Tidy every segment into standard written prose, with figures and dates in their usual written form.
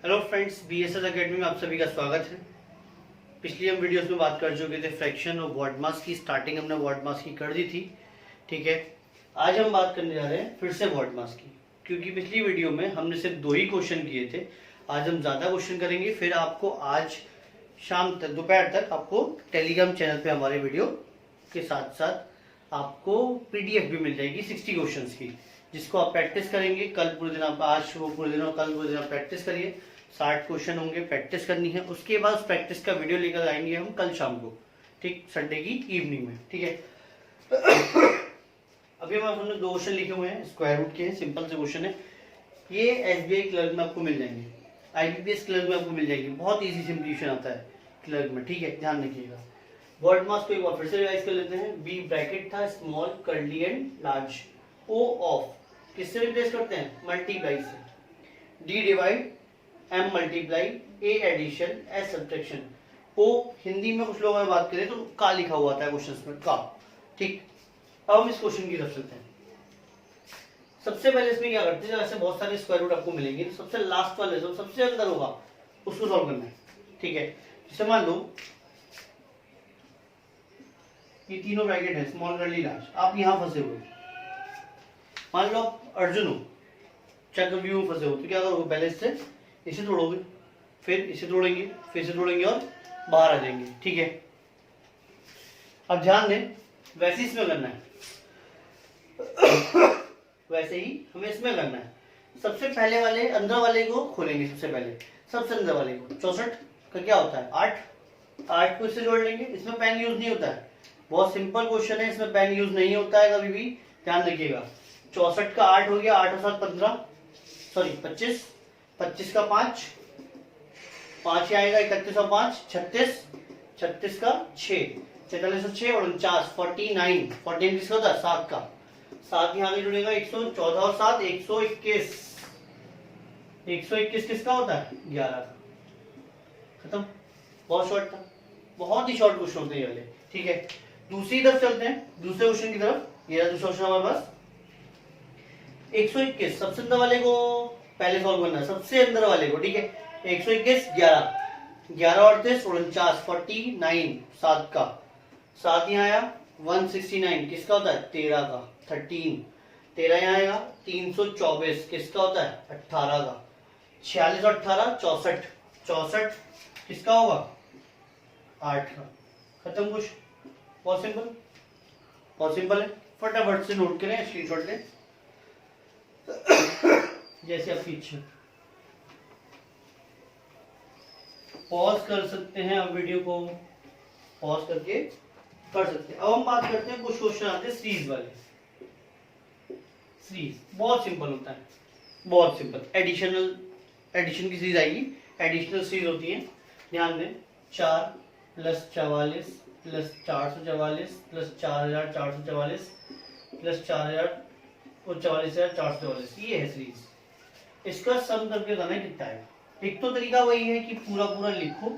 Hello friends, BSS academy में आप सभी का स्वागत है। पिछली हम वीडियोस में बात कर चुके थे फ्रैक्शन और वर्ड मास की। स्टार्टिंग हमने वर्ड मास की कर दी थी, ठीक है। आज हम बात करने जा रहे हैं फिर से वर्ड मास की, क्योंकि पिछली वीडियो में हमने सिर्फ 2 ही क्वेश्चन किए थे। आज हम ज़्यादा क्वेश्चन करेंगे। फिर आपको आज शाम तक, दोपहर तक आपको टेलीग्राम चैनल पर हमारे वीडियो के साथ साथ आपको PDF भी मिल जाएगी 60 क्वेश्चन की, जिसको आप प्रैक्टिस करेंगे। कल पूरे दिन आप, आज वो पूरे दिन और कल पूरे दिन आप प्रैक्टिस करिए। 60 क्वेश्चन होंगे, प्रैक्टिस करनी है। उसके बाद उस प्रैक्टिस का वीडियो लेकर आएंगे हम कल शाम को, ठीक, संडे की इवनिंग में, ठीक है। अभी हमने 2 क्वेश्चन लिखे हुए हैं, स्क्वायर रूट के हैं, सिंपल से क्वेश्चन है। ये SBI क्लर्क में आपको मिल जाएंगे, IBPS क्लर्क में आपको मिल जाएगी। बहुत ईजी सिंप्लीफिकेशन आता है क्लर्क में, ठीक है, ध्यान रखिएगा। वर्ड मास को एक बार फिर से रिवाइज कर लेते हैं। बी ब्रैकेट था, small, curly and large. O of किससे रिप्लेस करते हैं? मल्टीप्लाई से। D divide, M multiply, A addition, S subtraction. O Hindi में कुछ लोग अगर बात करें तो का लिखा हुआ था क्वेश्चंस में, का, ठीक। अब हम इस क्वेश्चन की तरफ चलते हैं। सबसे पहले इसमें क्या करते हैं, ऐसे बहुत सारे स्क्वायर रूट आपको मिलेंगे, तो सबसे लास्ट वाले जो सबसे अंदर होगा उसको सॉल्व करना है, ठीक है। जैसे मान लो ये तीनों ब्रैकेट है, स्मॉल, कर्ली, लार्ज। आप यहाँ फंसे हुए, मान लो आप अर्जुन हो, चक्रव्यूह में फंसे हो, तो क्या करोगे? पहले इससे इसे तोड़ोगे, फिर इसे तोड़ेंगे, फिर इसे तोड़ेंगे और बाहर आ जाएंगे, ठीक है। अब ध्यान दें, वैसे इसमें करना है, वैसे ही हमें इसमें करना है। सबसे पहले वाले अंदर वाले को खोलेंगे, सबसे पहले सबसे अंदर वाले को। 64 का क्या होता है? 8। 8 को इससे जोड़ लेंगे। इसमें पेन यूज नहीं होता है, बहुत सिंपल क्वेश्चन है, इसमें पेन यूज नहीं होता है कभी भी, ध्यान रखिएगा। 64 का 8 हो गया, 8 और 7 15, सॉरी 25, 25 का 5, 5 आएगा, 31 और 5 36, 36 का 6, 46 और 6 49, 49, 49 किसका होता है? 7 का। 7 यहाँ आगे जुड़ेगा, 114 और 7 121, 121 किसका होता है? 11 का। खत्म। बहुत शॉर्ट था, बहुत ही शॉर्ट क्वेश्चन होते हैं ये वाले, ठीक है। दूसरी तरफ चलते हैं, दूसरे क्वेश्चन की तरफ। ये दूसरा क्वेश्चन हमारे पास 121, सबसे अंदर वाले को पहले सॉल्व करना है, सबसे अंदर वाले को, ठीक है। 121 11, 11 और 3 49, 49, 7 का। 7 यहाँ आया, 169 किसका होता है? 13 का। 13, 13 यहाँ आएगा, 324 किसका होता है? 18 का। 46 और 18 64, 64 किसका होगा? 8 का। खत्म कुछ? बहुत सिंपल, बहुत सिंपल है। फटाफट से नोट करें, स्क्रीनशॉट लें, जैसे आपकी इच्छा। पॉज कर सकते हैं आप, वीडियो को पॉज करके कर सकते हैं। अब हम बात करते हैं, कुछ क्वेश्चन आते हैं सीरीज वाले। सीरीज बहुत सिंपल होता है, बहुत सिंपल। एडिशन की सीरीज आएगी, एडिशनल सीरीज होती है। ध्यान दें, 4 + 44 + 444 + 4444 + 44,444, ये है सीरीज। इसका सम करके करना है कितना है। एक तो तरीका वही है कि पूरा पूरा लिखो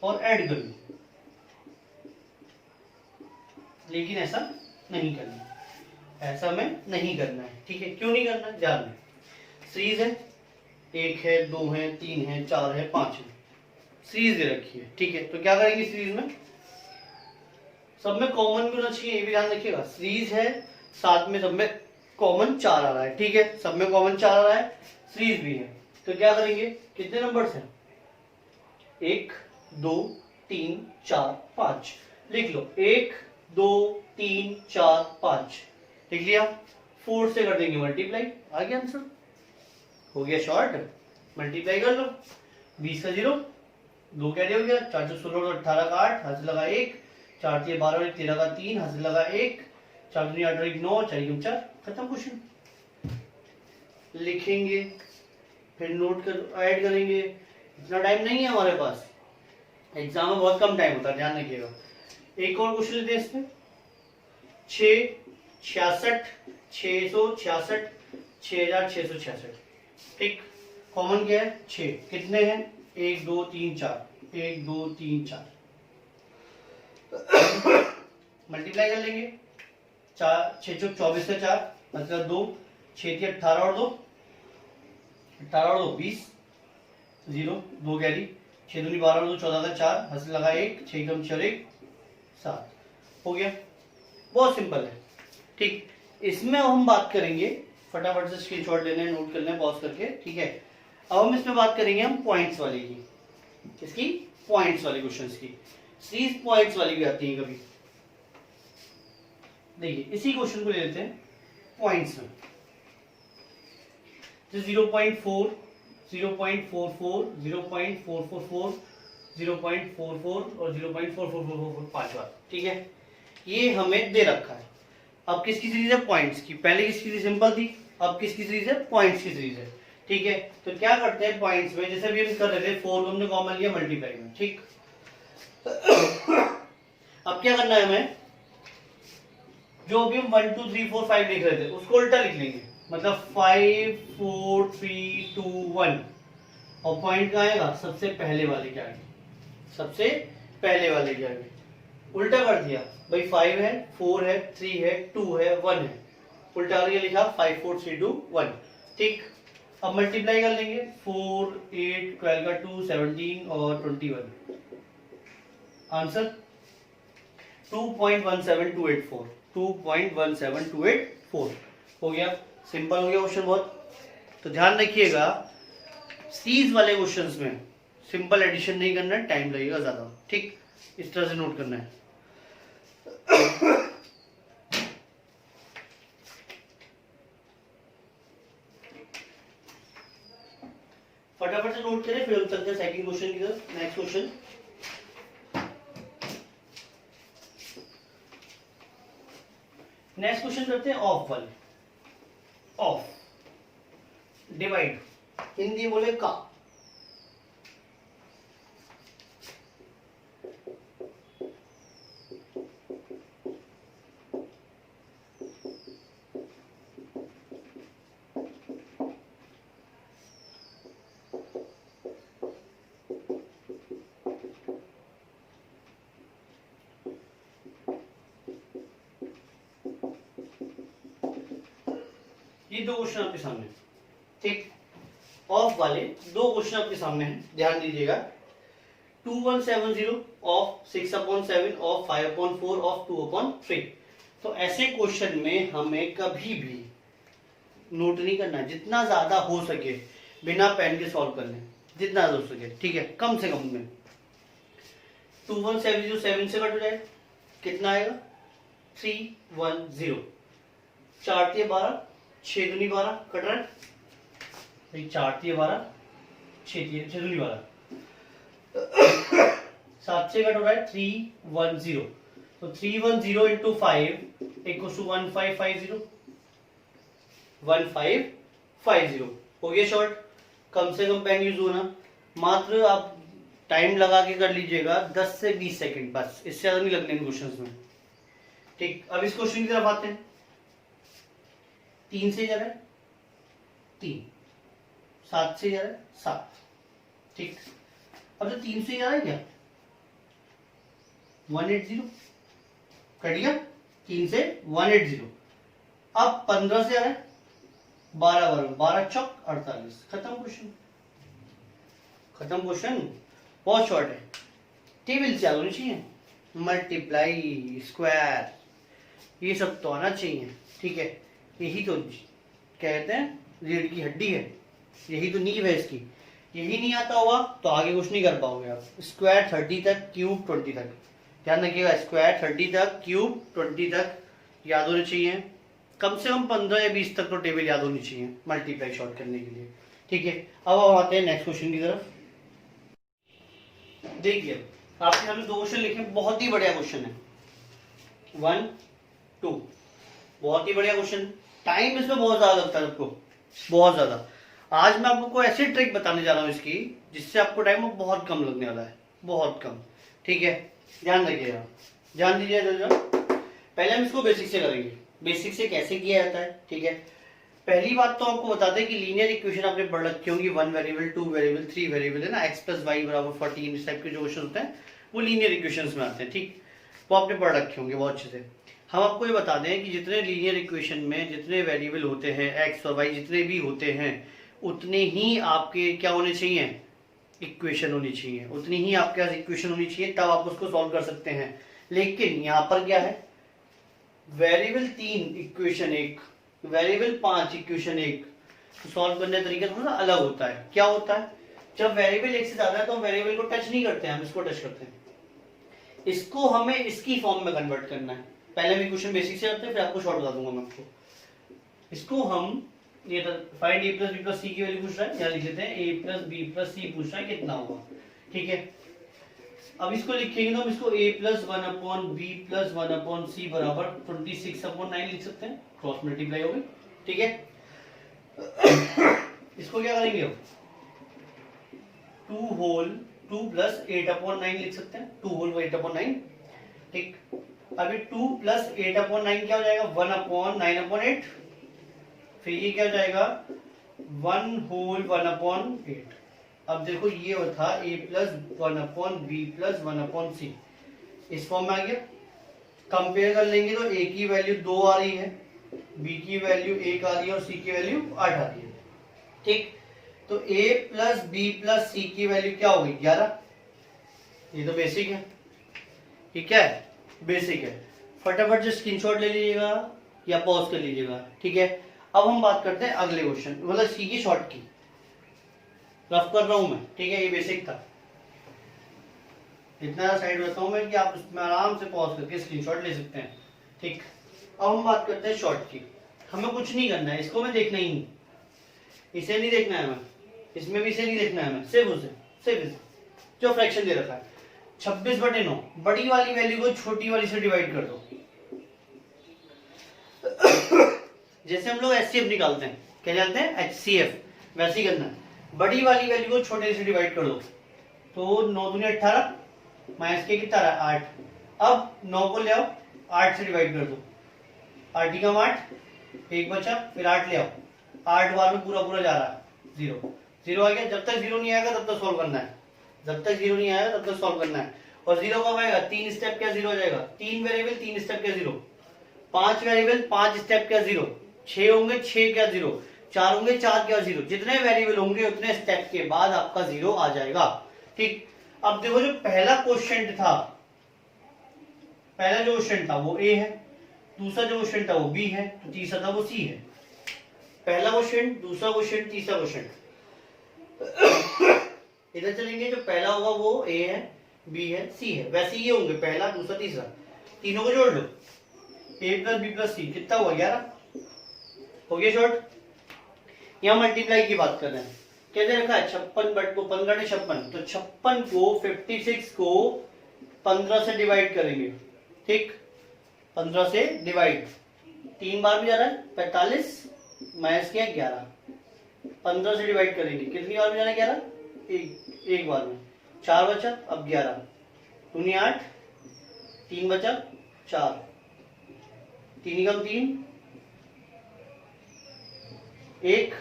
और ऐड कर लो, लेकिन ऐसा नहीं करना, ऐसा हमें नहीं करना है, ठीक है। क्यों नहीं करना? ध्यान दें, सीरीज है, 1 है, 2 है, 3 है, 4 है, 5 है, सीरीज दे रखी है, ठीक है। तो क्या करेंगे सीरीज में? सब में कॉमन भी होना चाहिए, ये भी ध्यान रखिएगा। सीरीज है, साथ में सब में कॉमन 4 आ रहा है, ठीक है, सब में कॉमन 4 आ रहा है, सीरीज भी है। तो क्या करेंगे? कितने नंबर्स हैं? 1 2 3 4 5, लिख लो। 1 2 3 4 5 लिख लिया। 4 से कर देंगे मल्टीप्लाई, आ गया आंसर, हो गया शॉर्ट। मल्टीप्लाई कर लो, 20 का 0, 2 कैरी हो गया, 4 16 और 18 का 8, हाथ से लगा 1, 4 3 12 और 13 का 3, हाथ से लगा 1, 4 2 8 और 1 9, 4 4। खत्म क्वेश्चन। लिखेंगे, फिर नोट कर, ऐड करेंगे। इतना टाइम नहीं है हमारे पास, एग्जाम में बहुत कम टाइम होता है, ध्यान रखिएगा। एक और क्वेश्चन लेते हैं इसमें। 6 66 666 6666, ठीक। कॉमन क्या है? 6। कितने हैं? 1 2 3 4, 1 2 3 4। मल्टीप्लाई कर लेंगे, 4 6 चौक 24 का 4 मतलब 2, 6 18 और 2 18 और 2 20, 0, 2 कैरी, 6 दूनी 12 और 2 14 का 4, हंस लगा 1, 6 कम 4 1 7, हो गया। बहुत सिंपल है। ठीक, इसमें हम बात करेंगे, फटाफट से स्क्रीनशॉट लेने नोट कर लें पॉज करके। ठीक है, अब हम इसमें बात करेंगे हम पॉइंट्स वाली की, किसकी, पॉइंट्स वाले क्वेश्चंस की। सीरीज पॉइंट्स वाली भी आती है कभी। देखिए इसी क्वेश्चन को ले लेते हैं पॉइंट्स में, 0.4, 0.44, 0.444, 0.44 और 0.4444 5 बार। ठीक है, ये हमें दे रखा है। अब किसकी सीरीज है, पॉइंट्स की। पहले किसकी सीरीज सिंपल थी, अब किसकी सीरीज है, पॉइंट्स की सीरीज है। ठीक है, तो क्या करते हैं पॉइंट्स में, जैसे अभी हम कर रहे थे 4 को हमने कॉमन लिया मल्टीप्लाई में। ठीक, अब क्या करना है हमें, जो भी हम 1 2 3 4 5 लिख रहे थे उसको उल्टा लिख लेंगे, मतलब 5 4 3 2 1, और पॉइंट कहाँ आएगा, सबसे पहले वाले के आगे, सबसे पहले वाले के आगे। उल्टा कर दिया भाई, 5 है, 4 है, 3 है, 2 है, 1 है, उल्टा करके लिखा 5 4 3 2 1। ठीक, अब मल्टीप्लाई कर लेंगे, 4 8 12 का 2 17 और 21, आंसर 2.17284, 2.17284 हो गया। सिंपल हो गया क्वेश्चन बहुत। तो ध्यान रखिएगा, सीरीज वाले क्वेश्चंस में सिंपल एडिशन नहीं करना है, टाइम लगेगा ज्यादा। ठीक, इस तरह से नोट करना है। फटाफट से नोट करें, फिर हम चलते हैं सेकंड क्वेश्चन की तरफ। नेक्स्ट क्वेश्चन, नेक्स्ट क्वेश्चन करते हैं ऑफ वाले। ऑफ, डिवाइड, हिंदी बोले का। ये दो क्वेश्चन आपके सामने, ठीक, ऑफ वाले दो क्वेश्चन आपके सामने हैं, ध्यान दीजिएगा। 2170 ऑफ 6/7 ऑफ 5/4 ऑफ 2/3। तो ऐसे क्वेश्चन में हमें कभी भी नोट नहीं करना, जितना ज्यादा हो सके बिना पेन के सॉल्व कर लें, जितना ज्यादा हो सके। ठीक है, कम से कम में 2170 7 से कट हो जाए, कितना आएगा 310। 4 3 12, 6 दूनी 12, कट रहा है, 4 3 12, 6 दूनी 12, 7 से कट हो रहा है 310। तो 310 इंटू 5 इक्वल्स टू 1550, 1550 हो गया शॉर्ट। कम से कम पेन यूज होना, मात्र आप टाइम लगा के कर लीजिएगा 10 से 20 सेकंड, बस इससे ज्यादा नहीं लगने इन क्वेश्चंस में। ठीक, अब इस क्वेश्चन की तरफ आते हैं। 3 से जा रहा है 3, 7 से जा रहा है 7। ठीक, अब जो 3 से जा रहा है क्या 180, कट गया 3 से 180। अब 15 से आ रहा है 12 12 चौक 48, खत्म क्वेश्चन, खत्म क्वेश्चन। बहुत शॉर्ट है, टेबल से होनी चाहिए, मल्टीप्लाई स्क्वायर ये सब तो आना चाहिए। ठीक है, यही तो कहते हैं रीढ़ की हड्डी है, यही तो नींव है इसकी। यही नहीं आता होगा तो आगे कुछ नहीं कर पाओगे आप। स्क्वायर 30 तक, क्यूब 20 तक, ध्यान रखिएगा, स्क्वायर 30 तक, क्यूब 20 तक याद होने चाहिए। कम से कम 15 या 20 तक तो टेबल याद होनी चाहिए मल्टीप्लाई शॉर्ट करने के लिए। ठीक है, अब हम आते हैं नेक्स्ट क्वेश्चन की तरफ। देखिए आपके सामने दो क्वेश्चन लिखे, बहुत ही बढ़िया क्वेश्चन है, 1 2, बहुत ही बढ़िया क्वेश्चन। टाइम इसमें बहुत ज्यादा लगता है आपको, बहुत ज्यादा। आज मैं आपको ऐसी ट्रिक बताने जा रहा हूँ इसकी, जिससे आपको टाइम बहुत कम लगने वाला है, बहुत कम। ठीक है, ध्यान रखिएगा, ध्यान दीजिएगा। पहले हम इसको बेसिक से करेंगे, बेसिक से कैसे किया जाता है। ठीक है, पहली बात तो आपको बता दें कि लीनियर इक्वेशन आपने पढ़ रखी होंगी, 1 वेरिएबल 2 वेरिएबल 3 वेरिएबल है ना, x + y = 14, इस टाइप के जो क्वेश्चन होते हैं वो लीनियर इक्वेशंस में आते हैं। ठीक, वो आपने पढ़ रखे होंगे बहुत अच्छे से। हम आपको ये बता दें कि जितने लीनियर इक्वेशन में जितने वेरिएबल होते हैं x और y जितने भी होते हैं, उतने ही आपके क्या होने चाहिए, इक्वेशन होनी चाहिए, उतनी ही आपके पास इक्वेशन होनी चाहिए, तब आप उसको सॉल्व कर सकते हैं। लेकिन यहाँ पर क्या है, वेरिएबल 3 इक्वेशन 1, वेरिएबल 5 इक्वेशन 1, तो सॉल्व करने का तरीका थोड़ा अलग होता है। क्या होता है, जब वेरिएबल एक से ज्यादा है तो हम वेरिएबल को टच नहीं करते हैं, हम इसको टच करते हैं। इसको हमें इसकी फॉर्म में कन्वर्ट करना है। पहले भी क्वेश्चन बेसिक से करते हैं, फिर आपको शॉर्ट बता दूंगा मैं आपको। इसको हम ये find a plus B plus C की वैल्यू पूछ रहा है, यहाँ लिख लेते हैं a प्लस बी प्लस सी पूछ रहा है कितना होगा, ठीक है। अब इसको लिखेंगे तो हम इसको a plus 1 upon B plus 1 upon C बराबर 26 अपॉन 9 लिख सकते हैं, क्रॉस मल्टीप्लाई हो गई, ठीक है। इसको क्या करेंगे हम 2 प्लस 8 अपॉन 9 लिख सकते हैं, 2 होल 8 अपॉन 9, ठीक। अभी 2 प्लस 8 अपॉन 9 क्या हो जाएगा, 1 अपॉन 9 अपॉन 8, फिर ये क्या हो जाएगा 1 होल 1 अपॉन 8। अब देखो ये था a plus 1 upon B plus 1 upon C, इस फॉर्म में आ गया। कंपेयर कर लेंगे तो a की वैल्यू 2 आ रही है, b की वैल्यू 1 आ रही है और c की वैल्यू 8 आ रही है, ठीक। तो a plus B plus C की वैल्यू क्या होगी 11। ये तो बेसिक है, ये क्या है बेसिक है। फटाफट से स्क्रीनशॉट ले लीजिएगा या पॉज कर लीजिएगा, ठीक है। अब हम बात करते हैं अगले क्वेश्चन, मतलब सी की शॉर्ट की, रफ कर रहा हूं मैं, ठीक है। ये बेसिक था, इतना साइड रहता हूं मैं कि आप उसमें आराम से पॉज करके स्क्रीनशॉट ले सकते हैं, ठीक। अब हम बात करते हैं शॉर्ट की। हमें कुछ नहीं करना है, इसको मैं देखना ही नहीं, इसे नहीं देखना है, मैं इसमें भी इसे नहीं देखना है, मैं सिर्फ इसे जो फ्रैक्शन दे रखा है 26/9, बड़ी वाली वैल्यू को छोटी वाली से डिवाइड कर दो। जैसे हम लोग HCF निकालते हैं, क्या जानते हैं HCF, वैसे ही करना है। बड़ी वाली वैल्यू को छोटे से डिवाइड कर दो, तो 9 दूनी 18 माइनस के कितना रहा 8। अब 9 को ले आओ 8 से डिवाइड कर दो, 8 का 8, 1 बचा, फिर 8 ले आओ, 8 बार में पूरा पूरा जा रहा है 0 आ गया। जब तक 0 नहीं आएगा तब तक सॉल्व करना है, जब तक 0 नहीं आएगा तब तक सॉल्व करना है। और 0 कब आएगा, 3 स्टेप क्या 0 हो जाएगा, 3 वेरिएबल 3 स्टेप क्या 0, 5 वेरिएबल 5 स्टेप क्या 0, 6 होंगे 6 क्या 0, 4 होंगे 4 क्या 0। जितने वेरिएबल होंगे उतने स्टेप के बाद आपका 0 आ जाएगा, ठीक। अब देखो जो पहला क्वेश्चन था, पहला जो क्वेश्चन था वो A है, दूसरा जो क्वेश्चन था वो B है, तो तीसरा था वो C है। पहला क्वेश्चन, दूसरा क्वेश्चन, तीसरा क्वेश्चन। इधर चलेंगे, जो पहला होगा वो A है, B है, C है, वैसे ये होंगे पहला दूसरा तीसरा, तीनों को जोड़ लो, A प्लस बी प्लस सी कितना हुआ 11 हो गया शॉर्ट। यहाँ मल्टीप्लाई की बात कर रहे हैं, कैसे रखा है 56/15 तो 56 को 56 को 15 से डिवाइड करेंगे, ठीक। 15 से डिवाइड 3 बार भी जा रहा है 45 माइनस किया 11, 15 से डिवाइड करेंगे कितनी बार में जा रहा है 11, एक बार में, 4 बचा, अब 11 दूनी 8, 3 बचा 4, 3 कम 3 1,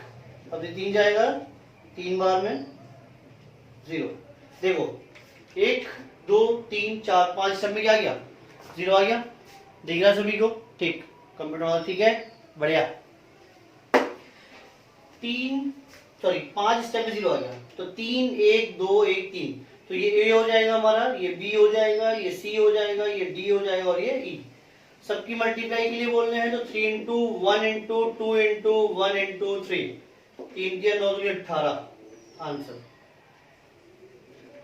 अब 3 जाएगा 3 बार में 0। देखो 1 2 3 4 5 सब में क्या गया 0 आ गया, दिख रहा सभी को, ठीक। कंप्यूटर वाला ठीक है, बढ़िया। 5 स्टेप में 0 आ गया, तो 3 1 2 1 3, तो ये A हो जाएगा हमारा, ये B हो जाएगा, ये C हो जाएगा, ये D हो जाएगा और ये E। सबकी मल्टीप्लाई के लिए बोल रहे हैं तो 3 इंटू 1 इंटू 2 इंटू 1 इंटू 3, 3 के 9 दूनी 18 आंसर,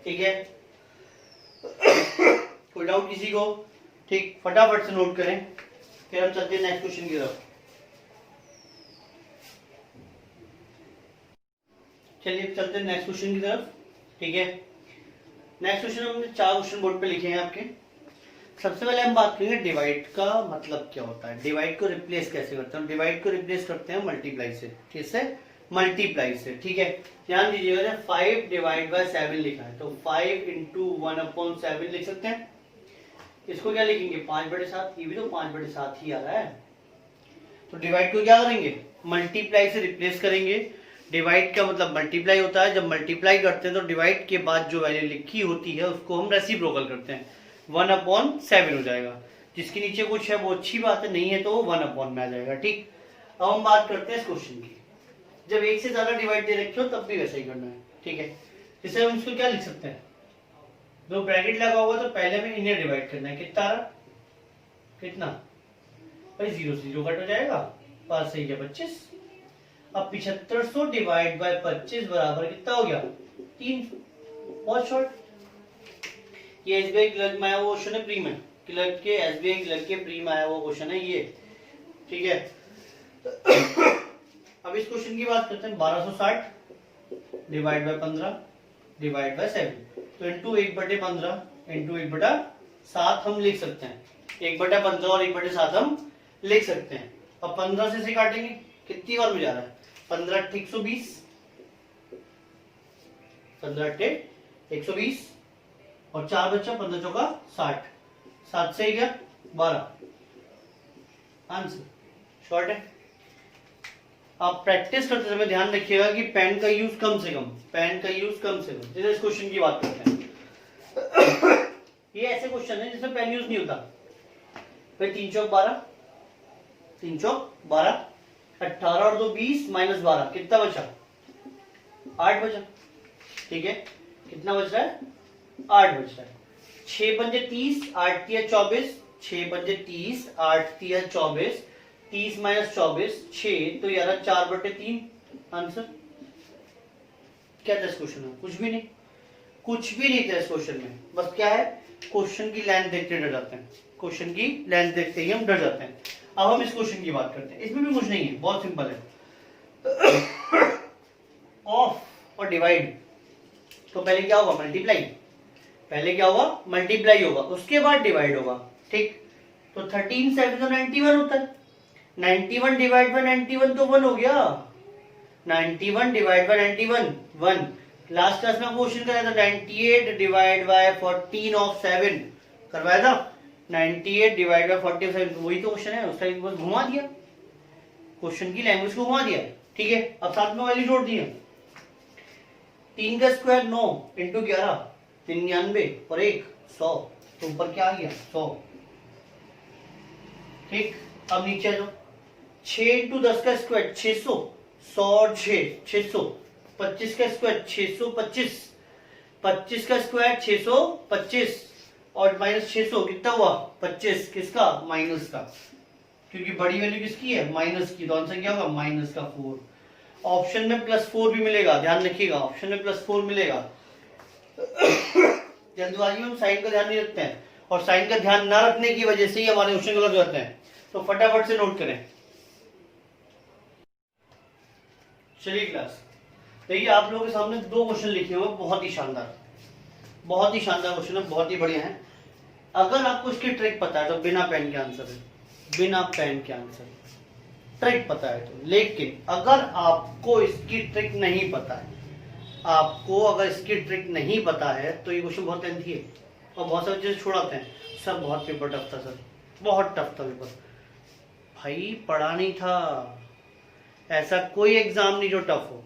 ठीक है। कोई डाउट किसी को, ठीक। फटाफट से नोट करें, फिर हम चलते हैं नेक्स्ट क्वेश्चन की तरफ। चलिए चलते हैं नेक्स्ट क्वेश्चन की तरफ, ठीक है। नेक्स्ट क्वेश्चन हमने 4 क्वेश्चन बोर्ड पे लिखे हैं आपके। सबसे पहले हम बात करेंगे डिवाइड का मतलब क्या होता है, डिवाइड को रिप्लेस कैसे करते हैं। डिवाइड को रिप्लेस करते हैं मल्टीप्लाई से, किससे, मल्टीप्लाई से, ठीक है। ध्यान दीजिएगा 5 डिवाइड बाय 7 लिखा है, तो 5 इंटू 1/7 लिख सकते हैं। इसको क्या लिखेंगे 5/7, ये भी तो 5/7 ही आ रहा है। तो डिवाइड को क्या करेंगे मल्टीप्लाई से रिप्लेस करेंगे। डिवाइड का मतलब मल्टीप्लाई होता है, जब मल्टीप्लाई करते हैं तो डिवाइड के बाद जो वैल्यू लिखी होती है उसको हम रेसिप्रोकल करते हैं, 1/7 हो जाएगा। जिसके नीचे कुछ है वो अच्छी बात है, नहीं है तो 1/, में आ जाएगा, ठीक। अब हम बात करते हैं इस क्वेश्चन की। जब एक से ज्यादा डिवाइड दे रखे हो तब भी वैसे ही करना है, ठीक है। जिससे हम इसको क्या लिख सकते हैं, जो ब्रैकेट लगा हुआ तो पहले में इन्हें डिवाइड करना है, कितना आ रहा, कितना भाई 0 से 0 कट हो जाएगा, 5 से 25। अब 7500 डिवाइड बाय 25 बराबर कितना हो गया 3। बहुत शॉर्ट। ये एसबीआई क्लर्क में आया वो क्वेश्चन है, प्री में क्लर्क के, एसबीआई क्लर्क के प्री में आया वो क्वेश्चन है ये, ठीक है। अब इस क्वेश्चन की बात करते हैं। 1260 डिवाइड बाय 15 डिवाइड बाय 7, तो इंटू 1/15 इंटू 1/7 हम लिख सकते हैं। 1/15 और 1/7 हम लिख सकते हैं। अब 15 से इसे काटेंगे, कितनी बार में जा रहा है, 15 × 120, 15 × 120 और 4 बच्चा, 15 चौका 60, 7 से 12, आंसर शॉर्ट है। आप प्रैक्टिस करते समय ध्यान रखिएगा कि पेन का यूज कम से कम, पेन का यूज कम से कम। जैसे इस क्वेश्चन की बात करते हैं, ये ऐसे क्वेश्चन है जिसमें पेन यूज नहीं होता। फिर 3 चौक 12, 3 चौक 12, 18 और 2 20 माइनस 12, कितना बचा 8 बचा, ठीक है। कितना बच रहा है 8 बच रहा है। 6 पंजे 30, 8 तिया 24, 6 पंजे 30, 8 तिया 24, 30 माइनस 24 6, तो यार 4/3 आंसर। क्या था इस क्वेश्चन में, कुछ भी नहीं, कुछ भी नहीं था इस क्वेश्चन में। बस क्या है, क्वेश्चन की लेंथ देखते डर जाते हैं, क्वेश्चन की लेंथ देखते ही हम डर जाते हैं। अब हम इस क्वेश्चन की बात करते हैं, इसमें भी कुछ नहीं है, बहुत सिंपल है। ऑफ और डिवाइड, तो पहले क्या होगा मल्टीप्लाई, पहले क्या होगा मल्टीप्लाई होगा, उसके बाद डिवाइड होगा, ठीक। तो 13 7 तो 91 होता है, 91 डिवाइड बाय 91 तो 1 हो गया, 91 डिवाइड बाय 91 1। लास्ट क्लास में क्वेश्चन कराया था 98 डिवाइड बाय 14 ऑफ 7 करवाया था, 98 डिवाइड बाय 47, वही तो क्वेश्चन है, उस टाइम बस घुमा दिया, क्वेश्चन की लैंग्वेज को घुमा दिया, ठीक है। अब साथ में वैल्यू जोड़ दिया, 3 का स्क्वायर 9 इंटू 11 99 और 1 100, तो ऊपर क्या आ गया 100, ठीक। अब नीचे आ जाओ, 6 इंटू 10 का स्क्वायर 600, 100 और 6 600, 25 का स्क्वायर 625, 25 का स्क्वायर 625 और माइनस 600 कितना हुआ 25, किसका माइनस का, क्योंकि बड़ी वैल्यू किसकी है माइनस की, तो आंसर क्या होगा माइनस का 4। ऑप्शन में +4 भी मिलेगा, ध्यान रखिएगा, ऑप्शन में +4 मिलेगा। जल्दबाजी में हम साइन का ध्यान नहीं रखते हैं, और साइन का ध्यान ना रखने की वजह से ही हमारे क्वेश्चन गलत हो जाते हैं, तो फटाफट से नोट करें। चलिए क्लास, देखिए आप लोगों के सामने 2 क्वेश्चन लिखे हुए, बहुत ही शानदार, बहुत ही शानदार क्वेश्चन है, बहुत ही बढ़िया है। अगर आपको इसकी ट्रिक पता है तो बिना पेन के आंसर है, बिना पेन के आंसर, ट्रिक पता है तो। लेकिन अगर आपको इसकी ट्रिक नहीं पता है, आपको अगर इसकी ट्रिक नहीं पता है तो ये क्वेश्चन बहुत लेंथी है और बहुत सारी चीजें छोड़ाते हैं। सर बहुत पेपर टफ था, सर बहुत टफ था पेपर, भाई पढ़ा नहीं था, ऐसा कोई एग्जाम नहीं जो टफ हो,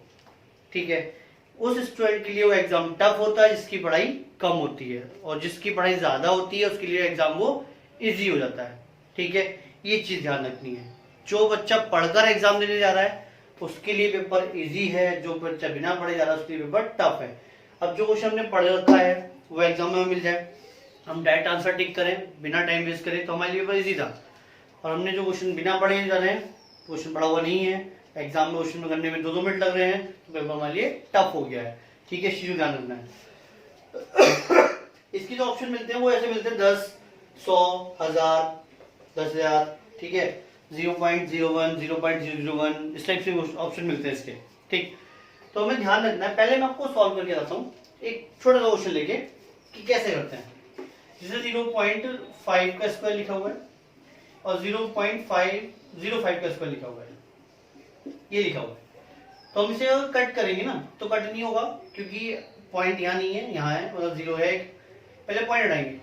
ठीक है। उस स्टूडेंट के लिए वो एग्जाम टफ होता है जिसकी पढ़ाई कम होती है, और जिसकी पढ़ाई ज्यादा होती है उसके लिए एग्जाम वो इजी हो जाता है, ठीक है। ये चीज ध्यान रखनी है, जो बच्चा पढ़कर एग्जाम देने जा रहा है उसके लिए पेपर इजी है, जो बच्चा बिना पढ़े जा रहा है उसके लिए पेपर टफ है। अब जो क्वेश्चन हमने पढ़ रखा है वो एग्जाम में मिल जाए, हम डायरेक्ट आंसर टिक करें बिना टाइम वेस्ट करें, तो हमारे लिए पेपर इजी था। और हमने जो क्वेश्चन बिना पढ़े जा रहे हैं, क्वेश्चन पढ़ा हुआ नहीं है, एग्जाम में क्वेश्चन करने में 2-2 मिनट लग रहे हैं, तो पेपर हमारे लिए टफ हो गया है, ठीक है। इस चीज को ध्यान रखना है। इसकी जो ऑप्शन मिलते हैं वो ऐसे मिलते हैं 10, 100, 1000, 10,000, ठीक है, 0.01, 0.001, इस टाइप से ऑप्शन मिलते हैं इसके, ठीक। तो हमें ध्यान रखना है, पहले मैं आपको सॉल्व करके बताता हूँ एक छोटा सा क्वेश्चन लेके कि कैसे करते हैं। जैसे 0.5 का स्क्वायर लिखा हुआ है और 0.505 का स्क्वायर लिखा हुआ है, ये लिखा हुआ है, तो हम इसे अगर कट करेंगे ना तो कट नहीं होगा, क्योंकि पॉइंट यहाँ नहीं है, यहाँ है, मतलब 0 है। पहले पॉइंट हटाएंगे,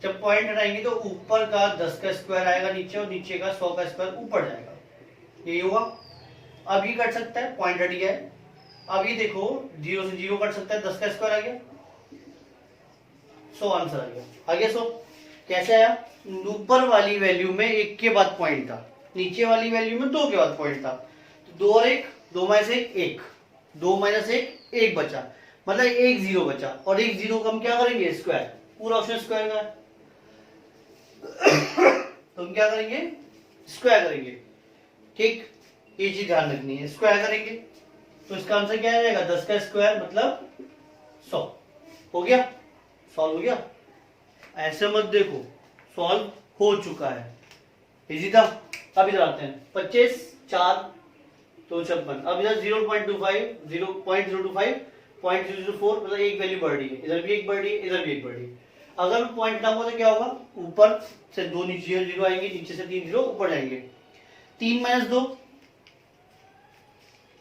जब पॉइंट हटाएंगे तो ऊपर का 10 का स्क्वायर आएगा नीचे, और नीचे का 100 का स्क्वायर ऊपर जाएगा, यही होगा। अब ये कट सकता है, पॉइंट हट गया है। अब ये देखो 0 से 0 कट सकता है, 10 का स्क्वायर आ गया, 100 आंसर आ गया, आ गया 100। कैसे आया, ऊपर वाली वैल्यू में 1 के बाद पॉइंट था, नीचे वाली वैल्यू में 2 के बाद पॉइंट था, तो 2 और 1, 2 - 1 1, 2 - 1 1 बचा, मतलब एक जीरो बचा, और एक जीरो को हम क्या करेंगे, स्क्वायर, पूरा ऑप्शन स्क्वायर का है तो हम क्या करेंगे, स्क्वायर करेंगे। ठीक, ये चीज ध्यान रखनी है, स्क्वायर करेंगे तो इसका आंसर क्या आ जाएगा, 10 का स्क्वायर मतलब 100। हो गया, सॉल्व हो गया। ऐसे मत देखो, सॉल्व हो चुका है, इजी था। अब इधर आते हैं, 25 4 तो 56। अब इधर 0.25 0.025 0.004 मतलब एक वैल्यू बढ़ रही है, इधर भी एक बढ़ रही है, इधर भी एक बढ़ रही है। अगर पॉइंट हटाऊंगा तो क्या होगा, ऊपर से 2 नीचे 0 आएंगे, नीचे से 3 0 ऊपर जाएंगे। 3 - 2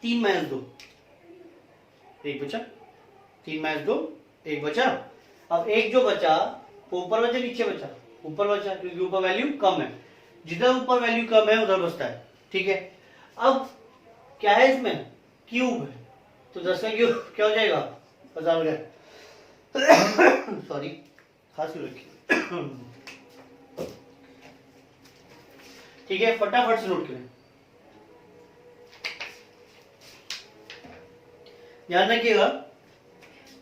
3 - 2 एक बचा, 3 - 2 एक बचा। अब एक जो बचा वो ऊपर बचा नीचे बचा, ऊपर बचा क्योंकि ऊपर वैल्यू कम है, जिधर ऊपर वैल्यू कम है उधर बचता है। ठीक है, अब क्या है इसमें, क्यूब है तो 10 का क्यूब क्या हो जाएगा, 50 हो जाए सॉरी खांसी रखी ठीक है, फटाफट से नोट करें, ध्यान रखिएगा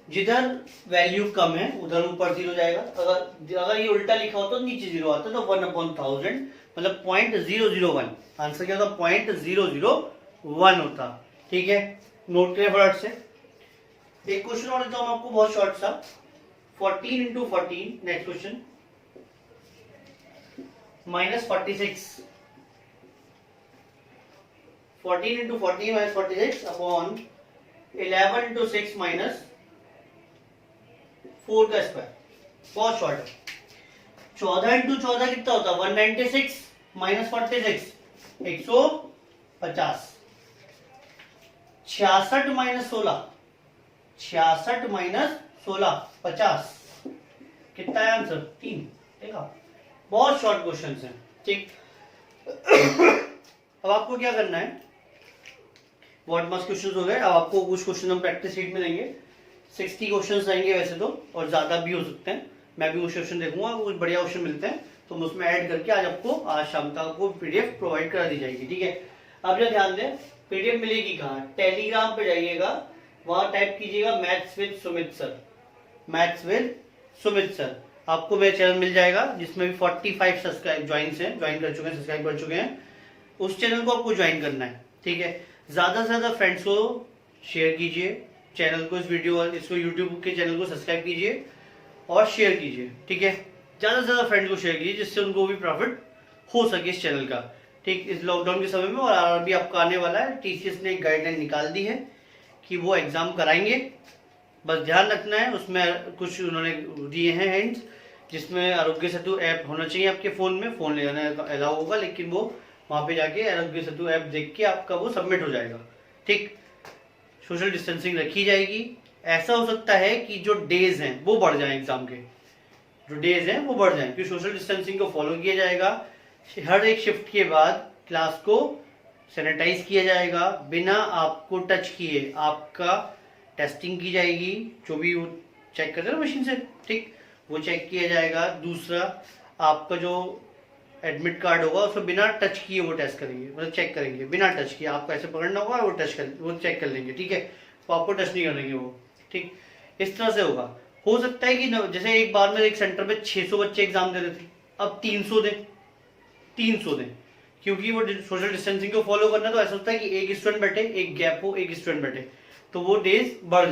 जिधर वैल्यू कम है उधर ऊपर 0 जाएगा। अगर ये उल्टा लिखा होता तो नीचे 0 आता तो 1/1000 मतलब 0.001, आंसर क्या होता, 0.001 होता। ठीक है, नोट करें फटाफट से। एक क्वेश्चन और देता हूं आपको बहुत शॉर्ट सा, 14 × 14 नेक्स्ट क्वेश्चन -46 14 × 14 -46 अपॉन 11 × 6 -4 का स्क्वायर। बहुत शॉर्ट है। 14 × 14 कितना होता है, 196 -46 150। 66 - 16 66 - 16 50। कितना है आंसर, 3। देखा, बहुत शॉर्ट क्वेश्चन है। ठीक अब आपको क्या करना है, वर्ड मास क्वेश्चन हो गए। अब आपको कुछ क्वेश्चन हम प्रैक्टिस शीट में देंगे, 60 क्वेश्चन आएंगे वैसे तो, और ज्यादा भी हो सकते हैं। मैं भी कुछ क्वेश्चन देखूंगा, कुछ बढ़िया क्वेश्चन मिलते हैं तो हम उसमें ऐड करके आज आपको आज शाम तक आपको पीडीएफ प्रोवाइड करा दी जाएगी। ठीक है, अब जो ध्यान दें, पीडीएफ मिलेगी कहाँ, टेलीग्राम पे जाइएगा, वहां टाइप कीजिएगा maths with Sumit sir, maths with Sumit sir. आपको मेरा चैनल मिल जाएगा जिसमें भी 45 सब्सक्राइब ज्वाइन कर चुके हैं, सब्सक्राइब कर चुके हैं। उस चैनल को आपको ज्वाइन करना है। ठीक है, ज्यादा से ज्यादा फ्रेंड्स को शेयर कीजिए चैनल को, इस वीडियो इसको यूट्यूब के चैनल को सब्सक्राइब कीजिए और शेयर कीजिए। ठीक है, ज्यादा से ज्यादा फ्रेंड को शेयर कीजिए जिससे उनको भी प्रॉफिट हो सके इस चैनल का। ठीक, इस लॉकडाउन के समय में और आरआरबी आपका आने वाला है, टीसीएस ने एक गाइडलाइन निकाल दी है कि वो एग्जाम कराएंगे, बस ध्यान रखना है। उसमें कुछ उन्होंने दिए हैं हिंट्स, जिसमें आरोग्य सेतु ऐप होना चाहिए आपके फोन में, फोन ले जाना अलाउ होगा, लेकिन वो वहां पे जाके आरोग्य सेतु ऐप देख के आपका वो सबमिट हो जाएगा। ठीक, सोशल डिस्टेंसिंग रखी जाएगी। ऐसा हो सकता है कि जो डेज हैं वो बढ़ जाएं, एग्जाम के जो डेज हैं वो बढ़ जाएं, क्योंकि सोशल डिस्टेंसिंग को फॉलो किया जाएगा। हर एक शिफ्ट के बाद क्लास को सैनिटाइज किया जाएगा, बिना आपको टच किए आपका टेस्टिंग की जाएगी, जो भी वो चेक करते हैं ना मशीन से, ठीक, वो चेक किया जाएगा। दूसरा, आपका जो एडमिट कार्ड होगा उसको बिना टच किए वो टेस्ट करेंगे, मतलब चेक करेंगे बिना टच किए। आपको ऐसे पकड़ना होगा, वो चेक कर लेंगे। ठीक है, तो आपको टच नहीं करेंगे वो। ठीक, इस तरह से होगा। हो सकता है कि जैसे एक बार में एक सेंटर पे 600 बच्चे एग्जाम दे रहे थे, अब 300 दें, क्योंकि वो सोशल डिस्टेंसिंग को फॉलो करना। तो ऐसा होता है कि एक स्टूडेंट बैठे, एक गैप हो, एक स्टूडेंट बैठे, तो वो डेज बढ़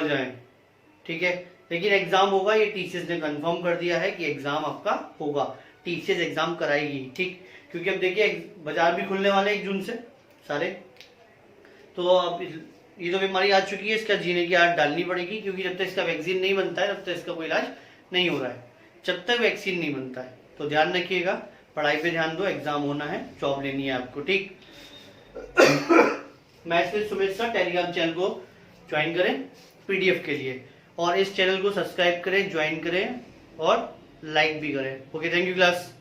जाए। ठीक है, लेकिन एग्जाम होगा, ये टीसीएस ने कंफर्म कर दिया है कि एग्जाम आपका होगा, टीसीएस एग्जाम कराएगी। ठीक, क्योंकि अब देखिए बाजार भी खुलने वाले 1 जून से सारे, तो अब ये तो बीमारी आ चुकी है, इसका जीने की आदत डालनी पड़ेगी, क्योंकि जब तक इसका वैक्सीन नहीं बनता है तब तक इसका कोई इलाज नहीं हो रहा है, जब तक वैक्सीन नहीं बनता है। तो ध्यान रखिएगा, पढ़ाई पे ध्यान दो, एग्जाम होना है, जॉब लेनी है आपको। ठीक, maths with Sumit sir Telegram channel को ज्वाइन करें पीडीएफ के लिए, और इस चैनल को सब्सक्राइब करें, ज्वाइन करें और लाइक भी करें। Okay, thank you class.